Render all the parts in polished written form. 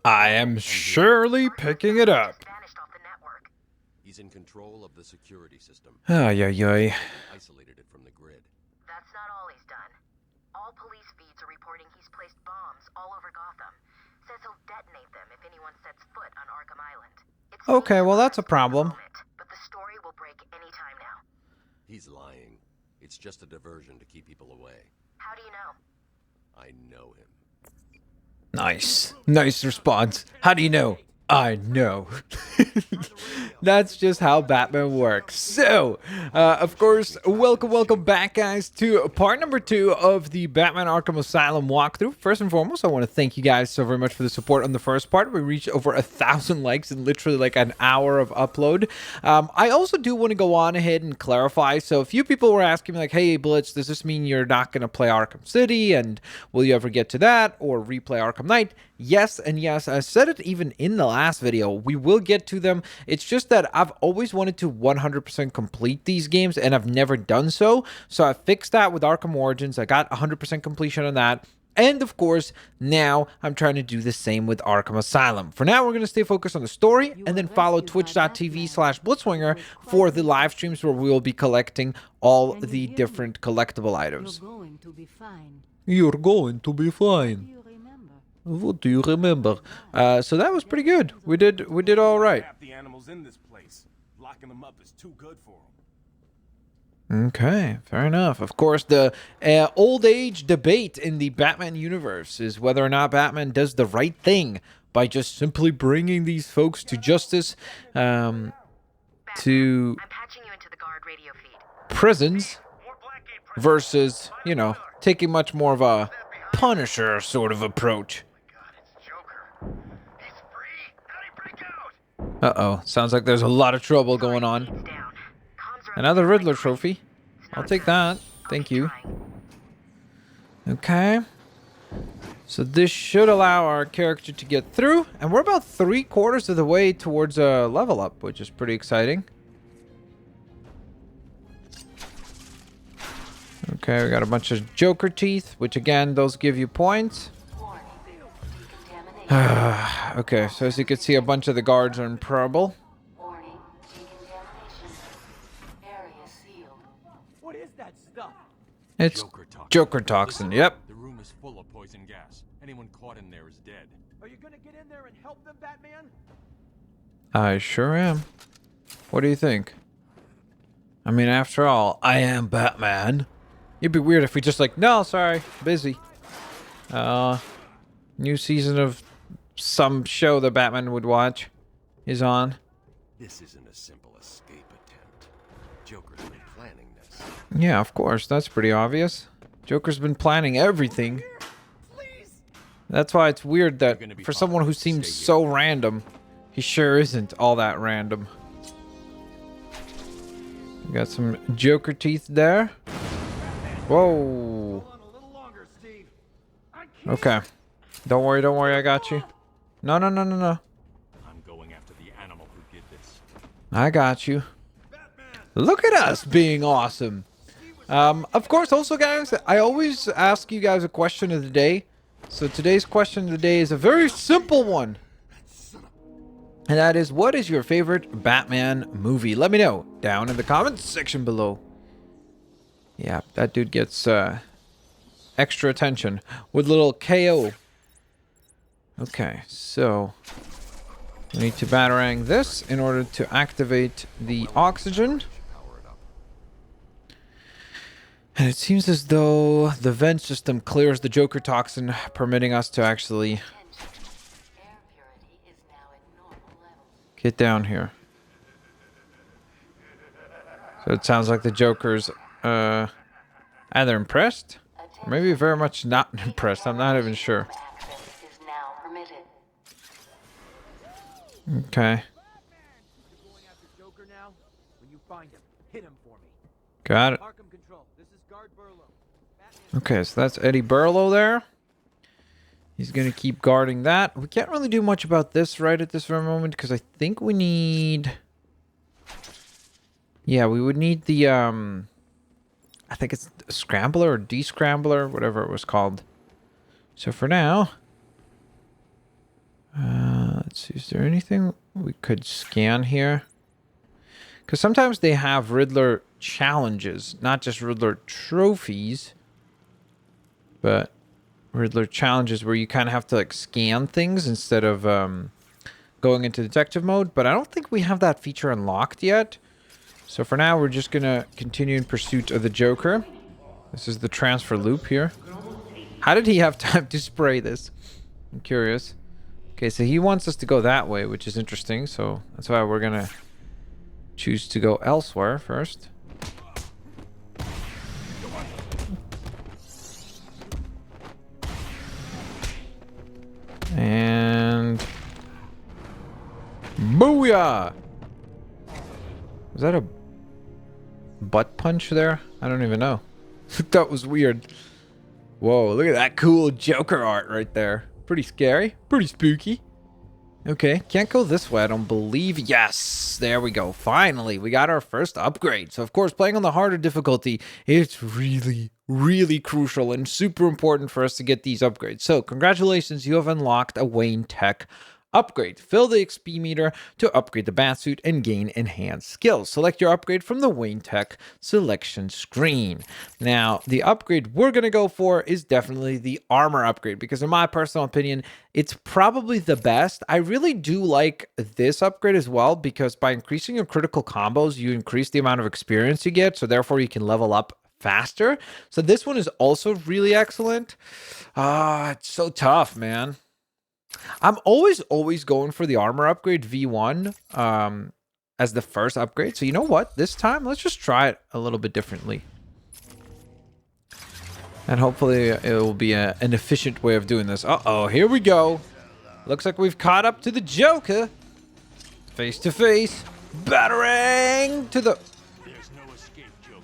I am surely picking it up. He's in control of the security system. Ay, ay, ay. Isolated it from the grid. That's not all he's done. All police feeds are reporting he's placed bombs all over Gotham. Says he'll detonate them if anyone sets foot on Arkham Island. Okay, well that's a problem. But the story will break any time now. He's lying. It's just a diversion to keep people away. How do you know? I know him. Nice. Nice response. How do you know? I know. That's just how Batman works. So, of course, welcome back, guys, to part number 2 of the Batman Arkham Asylum walkthrough. First and foremost, I want to thank you guys so very much for the support on the first part. We reached over 1,000 likes in literally like an hour of upload. I also do want to go on ahead and clarify. So, a few people were asking me like, hey, Blitz, does this mean you're not going to play Arkham City? And will you ever get to that or replay Arkham Knight? Yes, and yes, I said it even in the last video. We will get to them. It's just that I've always wanted to 100% complete these games, and I've never done so. So I fixed that with Arkham Origins. I got 100% completion on that. And of course, now I'm trying to do the same with Arkham Asylum. For now, we're going to stay focused on the story and then follow twitch.tv/Blitzwinger for the live streams where we will be collecting all the different collectible items. You're going to be fine. You're going to be fine. What do you remember? So that was pretty good. We did all right. Half the animals in this place. Locking them up is too good for them. Okay, fair enough. Of course, the old age debate in the Batman universe is whether or not Batman does the right thing by just simply bringing these folks to justice, to I'm patching you into the guard radio feed. prisons versus, you know, taking much more of a Punisher sort of approach. Uh-oh. Sounds like there's a lot of trouble going on. Another Riddler trophy. I'll take that. Thank you. Okay. So this should allow our character to get through. And we're about 3/4 of the way towards a level up, which is pretty exciting. Okay, we got a bunch of Joker teeth, which again, those give you points. Okay, so as you can see, a bunch of the guards are in trouble. Warning, decontamination. Area sealed. What is that stuff? It's Joker Joker toxin, yep. The room is full of poison gas. Anyone caught in there is dead. Are you gonna get in there and help them, Batman? I sure am. What do you think? I mean, after all, I am Batman. It'd be weird if we just like, no, sorry, busy. New season of some show that Batman would watch is on. This isn't a simple escape attempt. Joker's been planning this. Yeah, of course. That's pretty obvious. Joker's been planning everything. That's why it's weird that for someone who seems so random, he sure isn't all that random. We got some Joker teeth there. Whoa. Okay. Don't worry, I got you. No. I'm going after the animal who did this. I got you. Look at us being awesome. Of course, also, guys, I always ask you guys a question of the day. So today's question of the day is a very simple one. And that is, what is your favorite Batman movie? Let me know down in the comments section below. Yeah, that dude gets extra attention with little KO. Okay, so we need to batarang this in order to activate the oxygen. And it seems as though the vent system clears the Joker toxin, permitting us to actually Air purity is now at normal levels. get down here. So it sounds like the Joker's either impressed or maybe very much not impressed. I'm not even sure. Access is now permitted. Okay. You're going after Joker now? When you find him, hit him for me. Got it. Arkham Control, this is Guard Burlow. Okay, so that's Eddie Burlow there. He's going to keep guarding that. We can't really do much about this right at this very moment because I think we need... Yeah, we would need the, I think it's a scrambler or descrambler, whatever it was called. So for now... see, is there anything we could scan here? Because sometimes they have Riddler challenges, not just Riddler trophies, but Riddler challenges where you kind of have to like scan things instead of going into detective mode. But I don't think we have that feature unlocked yet. So for now, we're just going to continue in pursuit of the Joker. This is the transfer loop here. How did he have time to spray this? I'm curious. Okay, so he wants us to go that way, which is interesting. So that's why we're going to choose to go elsewhere first. And... booyah! Was that a butt punch there? I don't even know. That was weird. Whoa, look at that cool Joker art right there. Pretty scary. Pretty spooky. Okay, can't go this way, I don't believe. Yes, there we go. Finally, we got our first upgrade. So, of course, playing on the harder difficulty, it's really, really crucial and super important for us to get these upgrades. So, congratulations, you have unlocked a Wayne Tech upgrade. Fill the XP meter to upgrade the Batsuit and gain enhanced skills. Select your upgrade from the Wayne Tech selection screen. Now, the upgrade we're going to go for is definitely the armor upgrade because in my personal opinion, it's probably the best. I really do like this upgrade as well because by increasing your critical combos, you increase the amount of experience you get, so therefore you can level up faster. So this one is also really excellent. It's so tough, man. I'm always going for the armor upgrade V1 as the first upgrade. So you know what? This time, let's just try it a little bit differently. And hopefully it will be an efficient way of doing this. Uh-oh, here we go. Looks like we've caught up to the Joker. Face to face. Battering to the... There's no escape, Joker.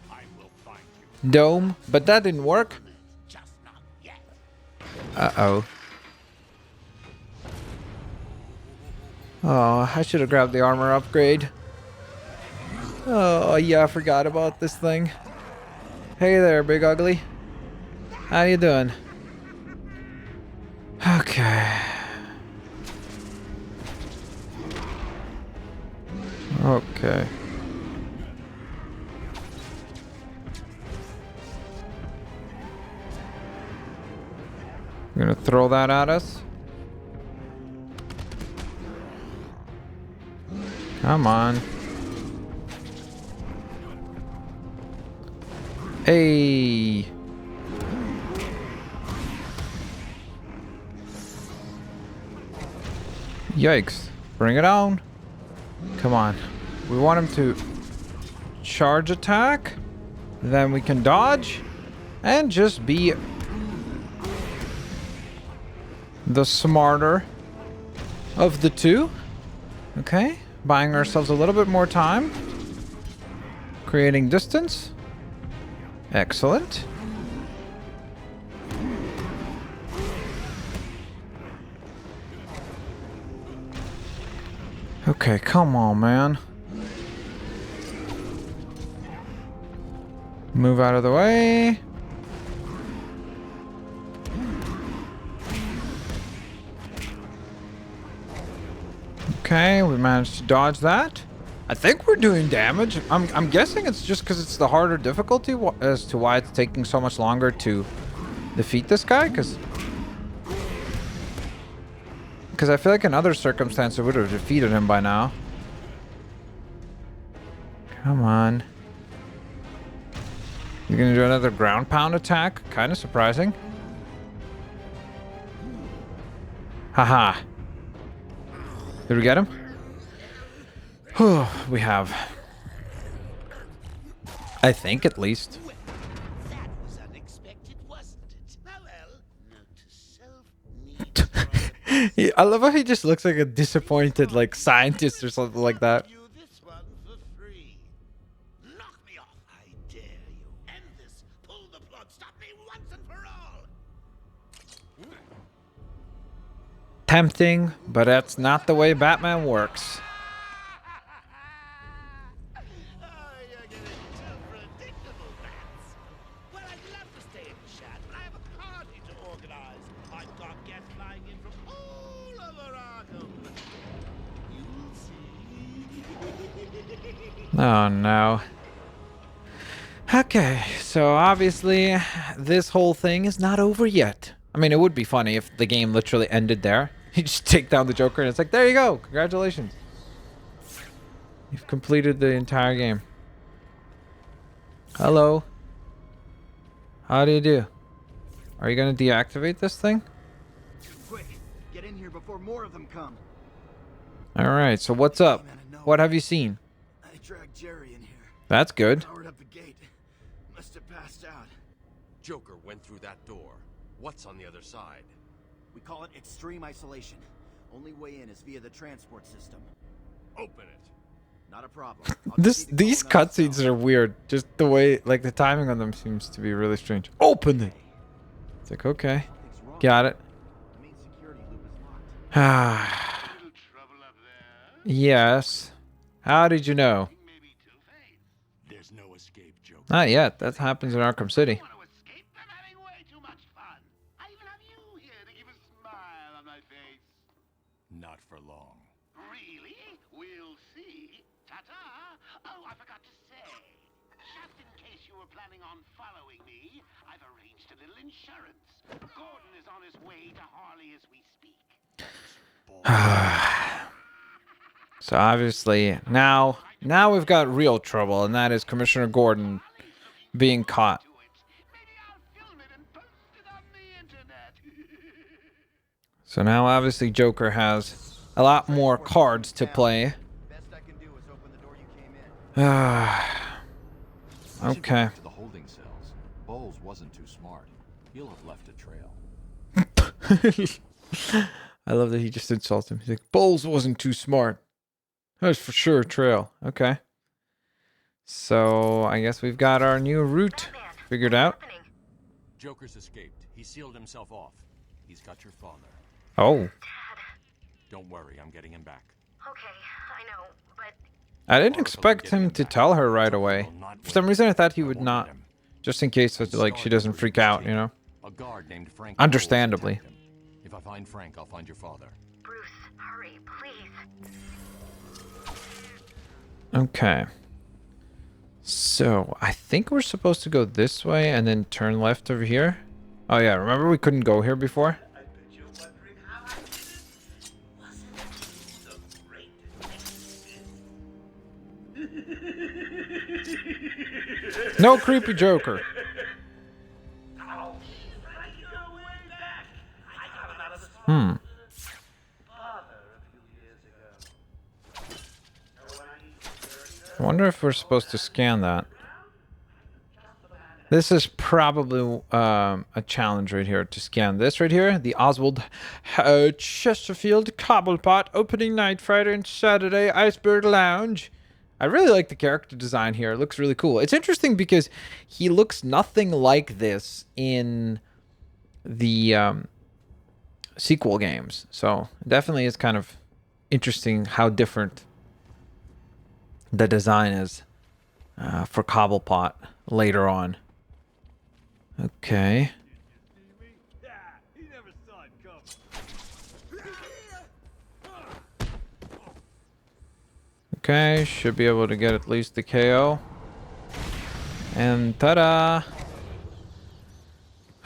I will find you. dome. But that didn't work. Uh-oh. Oh, I should have grabbed the armor upgrade. Oh, yeah, I forgot about this thing. Hey there, big ugly. How you doing? Okay. Okay. I'm gonna throw that at us. Come on. Hey. Yikes. Bring it on. Come on. We want him to charge attack. Then we can dodge. And just be the smarter of the two. Okay. Buying ourselves a little bit more time. Creating distance. Excellent. Okay, come on, man. Move out of the way. Okay, we managed to dodge that. I think we're doing damage. I'm guessing it's just because it's the harder difficulty as to why it's taking so much longer to defeat this guy. Because I feel like in other circumstances we would have defeated him by now. Come on. You're gonna do another ground pound attack? Kind of surprising. Haha. Did we get him? We have. I think, at least. That was unexpected, wasn't it? Well, note to self, need I love how he just looks like a disappointed, like, scientist or something like that. you this one for free. Knock me off, I dare you. End this. Pull the plug. Stop me once and for all. Tempting, but that's not the way Batman works. Oh, you're getting too predictable, Bats. Well, I'd love to stay and chat, but I have a party to organize. I've got guests flying in from all over Arkham. Arkham. You'll see. Oh no. Okay, so obviously this whole thing is not over yet. I mean, it would be funny if the game literally ended there. You just take down the Joker and it's like, there you go. Congratulations. You've completed the entire game. Hello. How do you do? Are you going to deactivate this thing? Quick, get in here before more of them come. All right, so what's up? What have you seen? I dragged Jerry in here. That's good. Powered up the gate. Must have passed out. Joker went through that door. What's on the other side? We call it extreme isolation. Only way in is via the transport system. Open it. Not a problem. I'll just need to These call another cutscenes cell. are weird. Just the way, like the timing on them seems to be really strange. Open it. It's like, okay, Something's wrong. got it. The main security loop is locked. Ah, Little trouble up there? yes. How did you know? Maybe Two-Face. There's no escape, Joker. Not yet. That happens in Arkham City. Want to escape? I'm having way too much fun. I even have you here to give a smile on my face. Not for long. Really? We'll see. Ta-ta! Oh, I forgot to say. Just in case you were planning on following me, I've arranged a little insurance. Gordon is on his way to Harley as we speak. So obviously now we've got real trouble, and that is Commissioner Gordon being caught. Do it. Maybe I'll film it and post it on the internet. So now obviously Joker has a lot more cards to play. Best I can do is open the door you came in. We should go Okay. back to the holding cells. Bowles wasn't too smart. He'll have left a trail. I love that he just insults him. He's like, Bowles wasn't too smart. That's for sure a trail. Okay. So I guess we've got our new route Batman, figured what's out. happening? Joker's escaped. He sealed himself off. He's got your father. Oh, Dad. Don't worry, I'm getting him back. Okay, I know, but I didn't expect him to tell her right away. For some reason I thought he would not. Just in case like she doesn't freak out, you know? A guard named Frank. Understandably. Bowles attacked him. If I find Frank, I'll find your father. Bruce, hurry, please. Okay. So I think we're supposed to go this way and then turn left over here. Oh yeah, remember we couldn't go here before? I bet you're wondering how I did it. Wasn't the great detective? No creepy Joker. Oh, right your way back. I got him out of the Hmm. father a few years ago. I wonder if we're supposed to scan that. This is probably a challenge right here to scan this right here. The Oswald Chesterfield Cobblepot opening night Friday and Saturday Iceberg Lounge. I really like the character design here. It looks really cool. It's interesting because he looks nothing like this in the sequel games. So it definitely is kind of interesting how different the design is for Cobblepot later on. Okay. He never saw it coming. Okay, should be able to get at least the KO. And ta-da!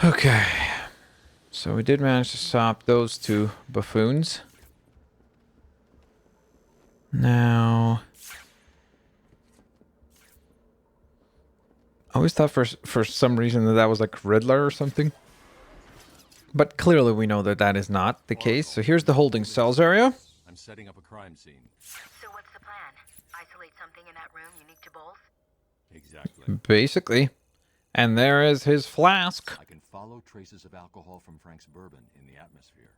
Okay. So we did manage to stop those two buffoons. Now... I always thought for some reason that was like Riddler or something. But clearly we know that that is not the case. So here's the holding cells area. I'm setting up a crime scene. So what's the plan? Isolate something in that room unique to Bowles? Exactly. Basically. And there is his flask. I can follow traces of alcohol from Frank's bourbon in the atmosphere.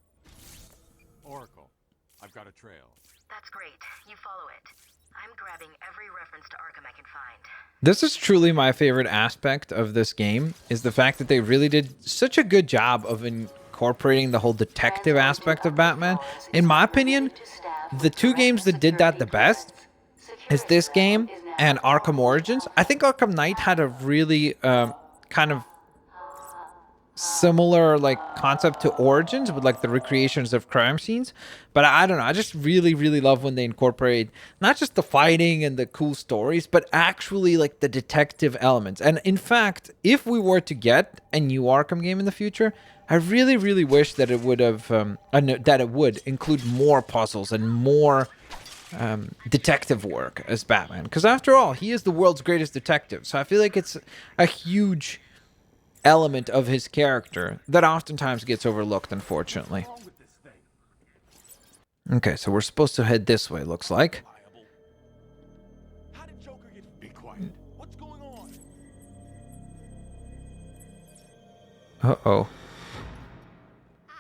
Oracle, I've got a trail. That's great. You follow it. I'm grabbing every reference to Arkham I can find. This is truly my favorite aspect of this game, is the fact that they really did such a good job of incorporating the whole detective aspect of Batman. In my opinion, the two games that did that the best is this game and Arkham Origins. I think Arkham Knight had a really kind of similar like concept to Origins with like the recreations of crime scenes, but I don't know, I just really love when they incorporate not just the fighting and the cool stories, but actually like the detective elements. And in fact, if we were to get a new Arkham game in the future, I really wish that it would have that it would include more puzzles and more detective work as Batman, because after all, he is the world's greatest detective. So I feel like it's a huge element of his character that oftentimes gets overlooked, unfortunately. Okay, so we're supposed to head this way, looks like. How did Joker get? Be quiet. What's going on? Uh-oh.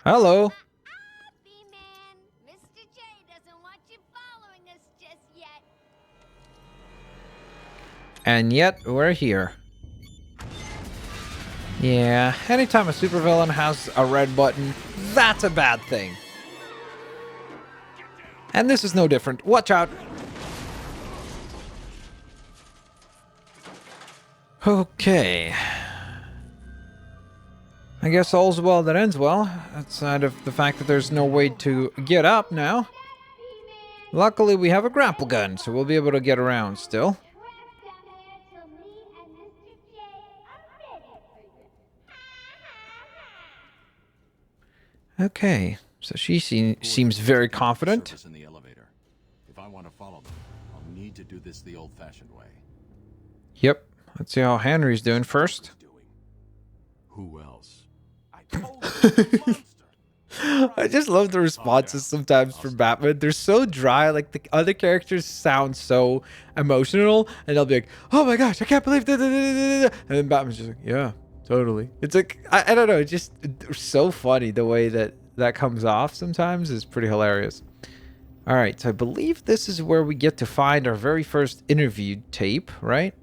Hello. B-Man, Mr. J doesn't want you following us just yet. And yet, we're here. Yeah, anytime a supervillain has a red button, that's a bad thing. And this is no different. Watch out. Okay. I guess all's well that ends well, outside of the fact that there's no way to get up now. Luckily, we have a grapple gun, so we'll be able to get around still. Okay, so she seems very confident. Service in the elevator. If I want to follow them, I'll need to do this the old-fashioned way. Yep, let's see how Henry's doing first. Who else? I told you, it's a monster. I just love the responses sometimes from Batman. They're so dry, like the other characters sound so emotional, and they'll be like, "Oh my gosh, I can't believe that," and then Batman's just like, "Yeah, totally." It's like, I don't know, it's just so funny the way that that comes off sometimes is pretty hilarious. All right, so I believe this is where we get to find our very first interview tape, right?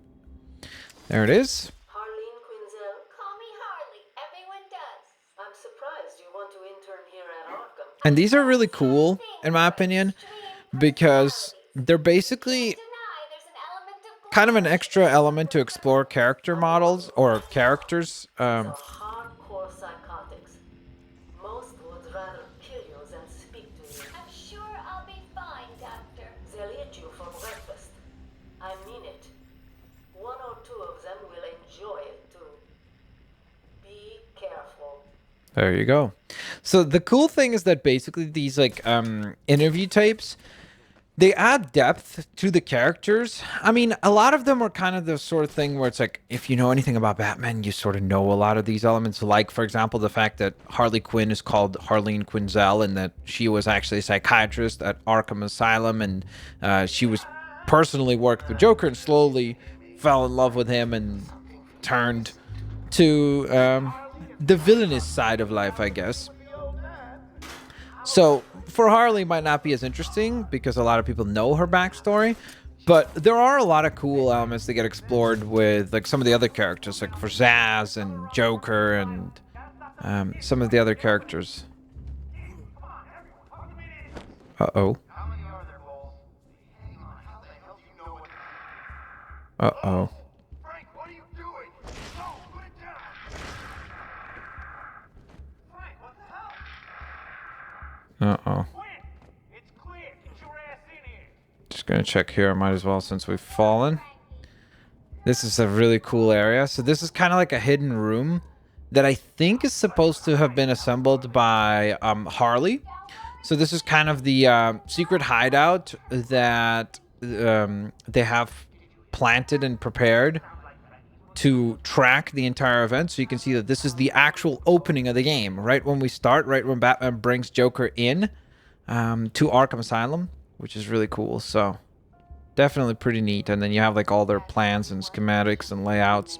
There it is. Arleen Quinzel? Call me Harley. Everyone does. I'm surprised you want to intern here at Arkham. And these are really cool, in my opinion, because they're basically kind of an extra element to explore character models or characters. Hardcore psychotics. Most would rather kill you than speak to you. I'm sure I'll be fine, Doctor. They'll eat you for breakfast. I mean it. One or two of them will enjoy it too. Be careful. There you go. So the cool thing is that basically these like interview tapes, they add depth to the characters. I mean, a lot of them are kind of the sort of thing where it's like, if you know anything about Batman, you sort of know a lot of these elements. Like, for example, the fact that Harley Quinn is called Harleen Quinzel and that she was actually a psychiatrist at Arkham Asylum, and she was personally worked with Joker and slowly fell in love with him and turned to the villainous side of life, I guess. So for Harley, might not be as interesting because a lot of people know her backstory, but there are a lot of cool elements that get explored with like some of the other characters, like for Zaz and Joker and some of the other characters. Uh-oh. Uh-oh. Frank, what are you doing? No, put it down. Frank, what the hell? Uh-oh. Quinn, it's clear. Get your ass in here. Just gonna check here. I might as well since we've fallen. This is a really cool area. So this is kind of like a hidden room that I think is supposed to have been assembled by Harley. So this is kind of the secret hideout that they have planted and prepared to track the entire event. So you can see that this is the actual opening of the game, right when we start, right when Batman brings Joker in to Arkham Asylum, which is really cool. So definitely pretty neat. And then you have like all their plans and schematics and layouts.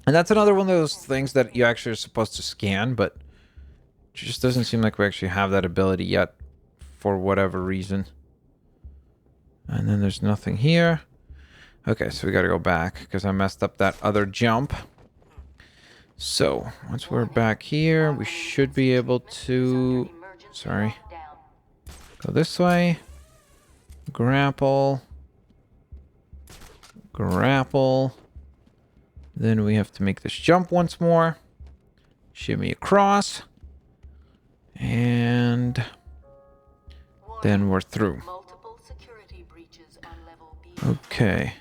And that's another one of those things that you actually are supposed to scan, but it just doesn't seem like we actually have that ability yet for whatever reason. And then there's nothing here. Okay, so we gotta go back because I messed up that other jump. So once we're back here, we should be able to, sorry, go this way, grapple, grapple. Then we have to make this jump once more. Shimmy across. And then we're through. Multiple security breaches on level B. Okay.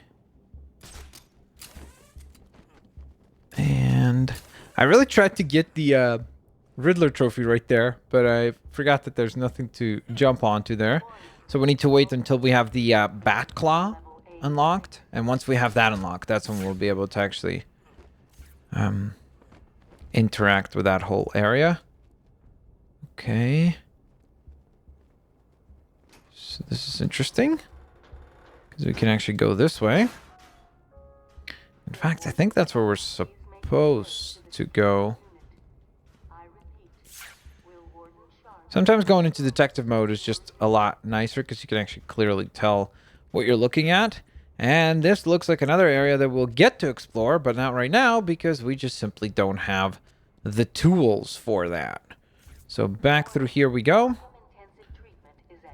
And I really tried to get the Riddler trophy right there, but I forgot that there's nothing to jump onto there. So we need to wait until we have the Bat Claw unlocked. And once we have that unlocked, that's when we'll be able to actually interact with that whole area. Okay. So this is interesting, because we can actually go this way. In fact, I think that's where we're supposed to go. Sometimes going into detective mode is just a lot nicer because you can actually clearly tell what you're looking at. And this looks like another area that we'll get to explore, but not right now because we just simply don't have the tools for that. So back through here we go.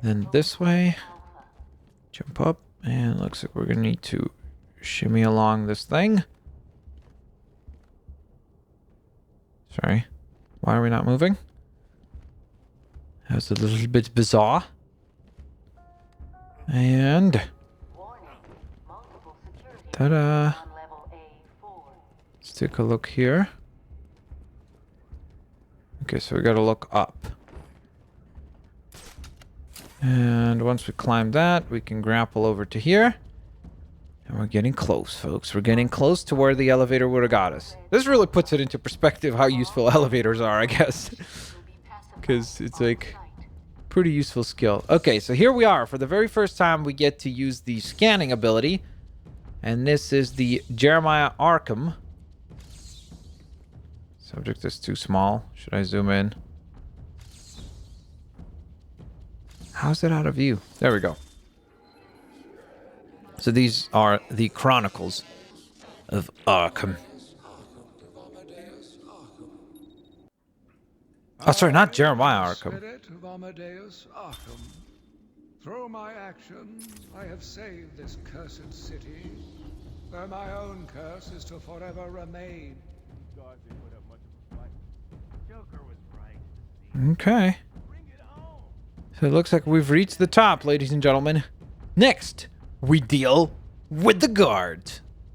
Then this way. Jump up. And looks like we're going to need to shimmy along this thing. Sorry. Why are we not moving? That's a little bit bizarre. And ta-da! Let's take a look here. Okay, so we gotta look up. And once we climb that, we can grapple over to here. And we're getting close, folks. We're getting close to where the elevator would have got us. This really puts it into perspective how useful elevators are, I guess. Because it's like pretty useful skill. Okay, so here we are. For the very first time, we get to use the scanning ability. And this is the Jeremiah Arkham. Subject is too small. Should I zoom in? How's it out of view? There we go. So these are the Chronicles of Arkham. Oh, sorry, not Jeremiah Arkham. Spirit of Amadeus Arkham. Through my actions, I have saved this cursed city, where my own curse is to forever remain. Okay. So it looks like we've reached the top, ladies and gentlemen. Next, we deal with the guards.